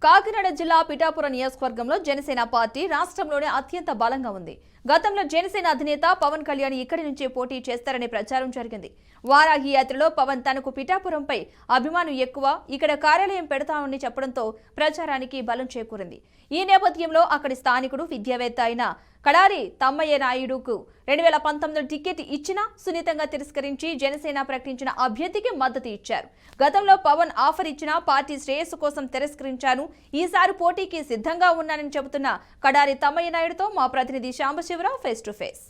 కాకినాడ జిల్లా పిఠాపురం నియోజకవర్గంలో జనసేన పార్టీ రాష్ట్రంలోనే అత్యంత బలంగా ఉంది. గతంలో జనసేన అధినేత పవన్ కళ్యాణ్ ఇక్కడి నుంచే పోటీ చేస్తారనే ప్రచారం జరిగింది. వారాహి యాత్రలో పవన్ తనకు పిఠాపురంపై అభిమానం ఎక్కువ, ఇక్కడ కార్యాలయం పెడతామని చెప్పడంతో ప్రచారానికి బలం చేకూరింది. ఈ నేపథ్యంలో అక్కడి స్థానికుడు విద్యావేత్త అయిన కడారి తమ్మయ్య నాయుడుకు 2019 టికెట్ ఇచ్చినా సున్నితంగా తిరస్కరించి జనసేన ప్రకటించిన అభ్యర్థికి మద్దతు ఇచ్చారు. గతంలో పవన్ ఆఫర్ ఇచ్చినా పార్టీ శ్రేయస్సు కోసం తిరస్కరించాను, ఈసారి పోటీకి సిద్ధంగా ఉన్నానని చెబుతున్న కడారి తమ్మయ్య నాయుడుతో మా ప్రతినిధి శాంబశివరావు ఫేస్ టు ఫేస్.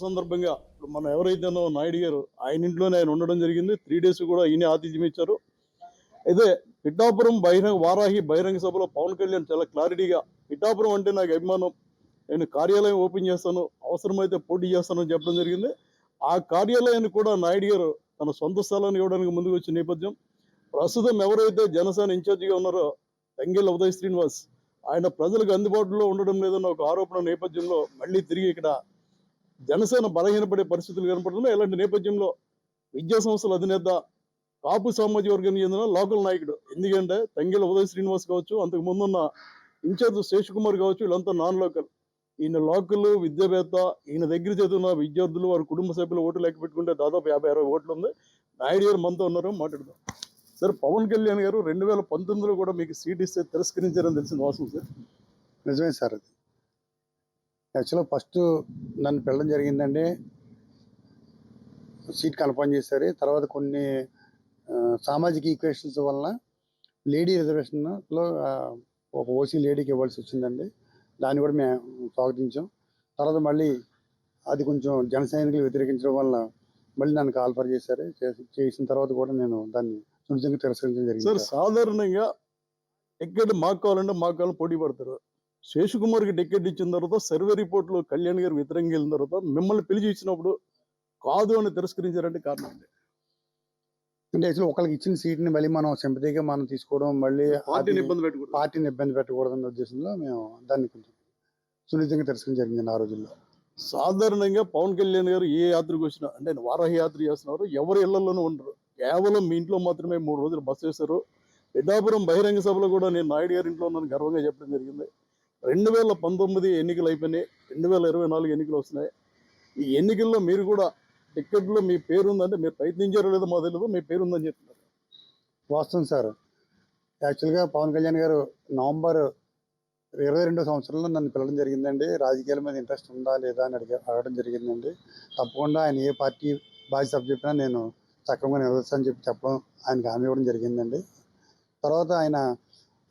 సందర్భంగా మనం ఎవరైతేనో నాయుడు గారు ఆయన ఇంట్లోనే ఆయన ఉండడం జరిగింది. 3 days కూడా ఈయన ఆతిథ్యం ఇచ్చారు. అయితే పిఠాపురం వారాహి బహిరంగ సభలో పవన్ కళ్యాణ్ చాలా క్లారిటీగా పిఠాపురం అంటే నాకు అభిమానం, నేను కార్యాలయం ఓపెన్ చేస్తాను, అవసరమైతే పోటీ చేస్తానని చెప్పడం జరిగింది. ఆ కార్యాలయాన్ని కూడా నాయుడు గారు తన సొంత స్థలాన్ని ఇవ్వడానికి ముందుకు వచ్చిన నేపథ్యం. ప్రస్తుతం ఎవరైతే జనసేన ఇన్ఛార్జిగా ఉన్నారో తంగెళ్ళ ఉదయ్ శ్రీనివాస్, ఆయన ప్రజలకు అందుబాటులో ఉండడం లేదన్న ఒక ఆరోపణ నేపథ్యంలో మళ్ళీ తిరిగి ఇక్కడ జనసేన బలహీనపడే పరిస్థితులు కనపడుతున్నాయి. ఇలాంటి నేపథ్యంలో విద్యా సంస్థల అధినేత, కాపు సామాజిక వర్గానికి చెందిన లోకల్ నాయకుడు, ఎందుకంటే తంగెళ్ళ ఉదయ్ శ్రీనివాస్ కావచ్చు, అంతకు ముందున్న ఇన్ఛార్జ్ శేషకుమార్ కావచ్చు, వీళ్ళంతా నాన్ లోకల్. ఈయన లోకల్ విద్యావేత్త, ఈయన దగ్గర చదువున్న విద్యార్థులు వారి కుటుంబ సభ్యులు ఓటు లెక్క పెట్టుకుంటే దాదాపు 50-60 ఓట్లు ఉంది. నాయుడు గారు మనతో ఉన్నారు, మాట్లాడదాం. సార్, పవన్ కళ్యాణ్ గారు 2019లో కూడా మీకు సీట్ ఇస్తే తిరస్కరించారని తెలిసిన వాస్తవం సార్? నిజమే సార్. అది యాక్చువల్గా ఫస్ట్ నన్ను పిల్లడం జరిగిందండి, సీట్ కన్ఫర్మ్ చేశారు. తర్వాత కొన్ని సామాజిక ఈక్వేషన్స్ వలన లేడీ రిజర్వేషన్లో ఒక ఓసీ లేడీకి ఇవ్వాల్సి వచ్చిందండి. దాన్ని కూడా మేము స్వాగతించాం. తర్వాత మళ్ళీ అది కొంచెం జన సైనికులు వ్యతిరేకించడం వల్ల మళ్ళీ నన్ను కాల్ఫర్ చేశారు. చేసిన తర్వాత కూడా నేను దాన్ని సున్నితంగా తిరస్కరించడం జరిగింది. సార్, సాధారణంగా టికెట్ మాకు కావాలంటే మాకు కావాలి పోటీ పడతారు. శేషకుమార్కి టికెట్ ఇచ్చిన తర్వాత సర్వే రిపోర్ట్లో కళ్యాణ్ గారు వ్యతిరేకంగా వెళ్ళిన తర్వాత మిమ్మల్ని పిలిచి ఇచ్చినప్పుడు కాదు అని తిరస్కరించారంటే కారణం అండి? అంటే యాక్చువల్లీ ఒకరికి ఇచ్చిన సీట్ని మళ్ళీ మనం సింపతిగా మనం తీసుకోవడం, మళ్ళీ పార్టీని ఇబ్బంది పెట్టకూడదన్న ఉద్దేశంలో మేము దాన్ని కొంచెం సున్నితంగా తిరస్కరించడం జరిగింది ఆ రోజుల్లో. సాధారణంగా పవన్ కళ్యాణ్ గారు ఏ యాత్రకు వచ్చినా, అంటే వారాహి యాత్ర చేస్తున్నారు, ఎవరి ఇళ్లలోనూ ఉండరు, కేవలం మీ ఇంట్లో మాత్రమే 3 రోజులు బస చేశారు. పిఠాపురం బహిరంగ సభలో కూడా నేను నాయుడు గారి ఇంట్లో ఉన్నాను గర్వంగా చెప్పడం జరిగింది. 2019 ఎన్నికలు అయిపోయినాయి, 2024 ఎన్నికలు వస్తున్నాయి. ఈ ఎన్నికల్లో మీరు కూడా టికెట్లో మీ పేరు ఉందంటే, మీరు ప్రయత్నించారో లేదో మాకు తెలియదు, మీ పేరు ఉందని చెప్తున్నారు. వాస్తవం సార్. యాక్చువల్గా పవన్ కళ్యాణ్ గారు నవంబర్ 22వ సంవత్సరంలో నన్ను పిలవడం జరిగిందండి. రాజకీయాల మీద ఇంట్రెస్ట్ ఉందా లేదా అని అడగడం జరిగిందండి. తప్పకుండా ఆయన ఏ పార్టీ బాధ్యత చెప్పినా నేను సక్రమంగా నిర్వహిస్తానని చెప్పడం ఆయనకు హామీ ఇవ్వడం జరిగిందండి. తర్వాత ఆయన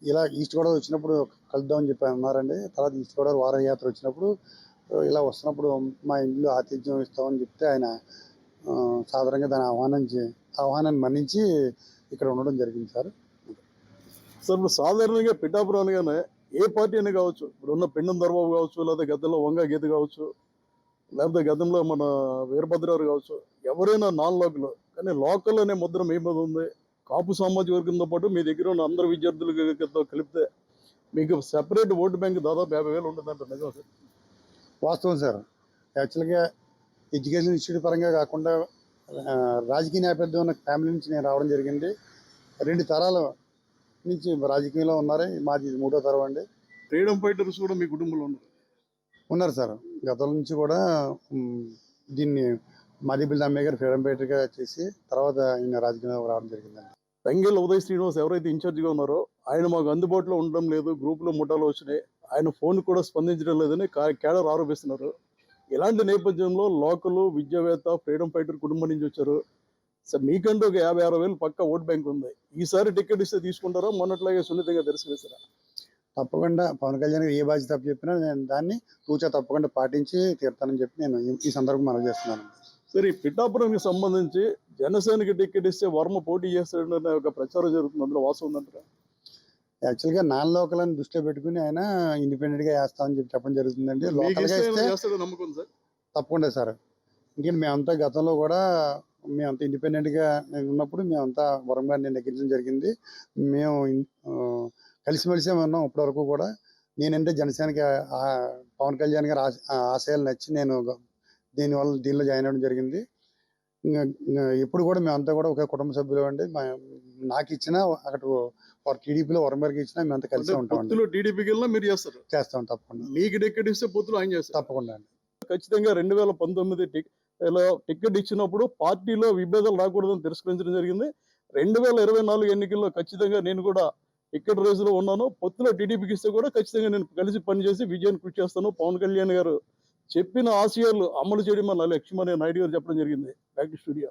ఇలా ఈస్ట్ గోదావరి వచ్చినప్పుడు కలుద్దామని చెప్పి అన్నారండి. తర్వాత ఈస్ట్ గోదావరి వారాహి యాత్ర వచ్చినప్పుడు ఇలా వస్తున్నప్పుడు మా ఇంట్లో ఆతిథ్యం ఇస్తామని చెప్తే ఆయన సాధారణంగా దాని ఆహ్వానాన్ని మన్నించి ఇక్కడ ఉండడం జరిగింది సార్. సార్, ఇప్పుడు సాధారణంగా పిఠాపురం అనగానే ఏ పార్టీ అయినా కావచ్చు, ఇప్పుడు ఉన్న పెండం దర్బాబు కావచ్చు, లేకపోతే గతంలో వంగా గీత కావచ్చు, లేకపోతే గతంలో మన వీరభద్రరావు కావచ్చు, ఎవరైనా నాన్ లోకల్, కానీ లోకల్ అనే ముద్ర మీ మీద ఉంది. కాపు సామాజిక వర్గంతో పాటు మీ దగ్గర ఉన్న అందరు విద్యార్థులతో కలిపితే మీకు సెపరేట్ ఓటు బ్యాంక్ దాదాపు 50,000 ఉంటుందంట, నిజం సార్? వాస్తవం సార్. యాక్చువల్గా ఎడ్యుకేషన్ ఇన్స్టిట్యూట్ పరంగా కాకుండా రాజకీయ నేపథ్యం ఉన్న ఫ్యామిలీ నుంచి నేను రావడం జరిగింది. 2 తరాల నుంచి రాజకీయంలో ఉన్నారు. మాది 3వ తరం అండి. ఫ్రీడమ్ ఫైటర్స్ కూడా మీ కుటుంబంలో ఉన్నారు సార్. గతం నుంచి కూడా దీన్ని మాదిబిల్లి అమ్మాయి గారు ఫ్రీడమ్ ఫైటర్గా చేసి తర్వాత ఆయన రాజకీయంలో రావడం జరిగిందండి. తంగెళ్ళ ఉదయ్ శ్రీనివాస్ ఎవరైతే ఇన్ఛార్జిగా ఉన్నారో ఆయన మాకు అందుబాటులో ఉండడం లేదు, గ్రూప్లో ముఠాలు వచ్చినాయి, ఆయన ఫోన్ కూడా స్పందించడం లేదని కేడర్ ఆరోపిస్తున్నారు. ఇలాంటి నేపథ్యంలో లోకల్ విద్యావేత్త, ఫ్రీడమ్ ఫైటర్ కుటుంబం నుంచి వచ్చారు. సార్, మీకంటూ ఒక 50-60 వేలు పక్క ఓట్ బ్యాంక్ ఉంది. ఈసారి టికెట్ ఇస్తే తీసుకుంటారా, మొన్నట్లాగే సున్నితంగా తిరస్కరిస్తారా? తప్పకుండా పవన్ కళ్యాణ్ ఏ బాధ్యత చెప్పినా నేను దాన్ని తూచా తప్పకుండా పాటించి తీరుతానని చెప్పి నేను ఈ సందర్భంగా మనవి చేస్తున్నాను. సరే, ఈ పిఠాపురంకి సంబంధించి జనసేనకి టికెట్ ఇస్తే వర్మ పోటీ చేస్తాడనే ఒక ప్రచారం జరుగుతుంది, అందులో వాస్తవం ఉందంటారా? యాక్చువల్గా నాన్ లోకల్ అని దృష్టిలో పెట్టుకుని ఆయన ఇండిపెండెంట్గా వేస్తామని చెప్పి చెప్పడం జరుగుతుందండి. నమ్మకం సార్? తప్పకుండా సార్. ఎందుకంటే మేమంతా గతంలో కూడా మేమంతా ఇండిపెండెంట్గా ఉన్నప్పుడు మేమంతా వరం గారిని నెగ్గించడం జరిగింది. మేము కలిసిమెలిసే ఉన్నాం ఇప్పటివరకు కూడా. నేనంటే జనసేనకి పవన్ కళ్యాణ్ గారి ఆశయాలు నచ్చి నేను దీనిలో జాయిన్ అవ్వడం జరిగింది. ఎప్పుడు కూడా మేమంతా కూడా ఒకే కుటుంబ సభ్యులు అండి. నాకు ఇచ్చినా అక్కడ టీడీపీలో వరంబర్కి ఇచ్చినా మేమంతా కలిసి అంటే ఉంటామండి. పొత్తులో టీడీపీకి వెళ్ళినా మీరు చేస్తారు, చేస్తాం తప్పకుండా. మీకు టికెట్ ఇస్తే పొత్తులో ఆయన చేస్తారు. తప్పకుండా అండి. ఖచ్చితంగా 2019 టికెట్ ఇచ్చినప్పుడు పార్టీలో విభేదాలు రాకూడదని తిరస్కరించడం జరిగింది. 2024 ఎన్నికల్లో ఖచ్చితంగా నేను కూడా టికెట్ రేసులో ఉన్నాను. పొత్తులో టీడీపీకి ఇస్తే కూడా ఖచ్చితంగా నేను కలిసి పనిచేసి విజయాన్ని కృషి చేస్తాను. పవన్ కళ్యాణ్ గారు చెప్పిన ఆశయాలు అమలు చేయడం మన లక్ష్యం అని నాయుడు గారు చెప్పడం జరిగింది. Back to studio.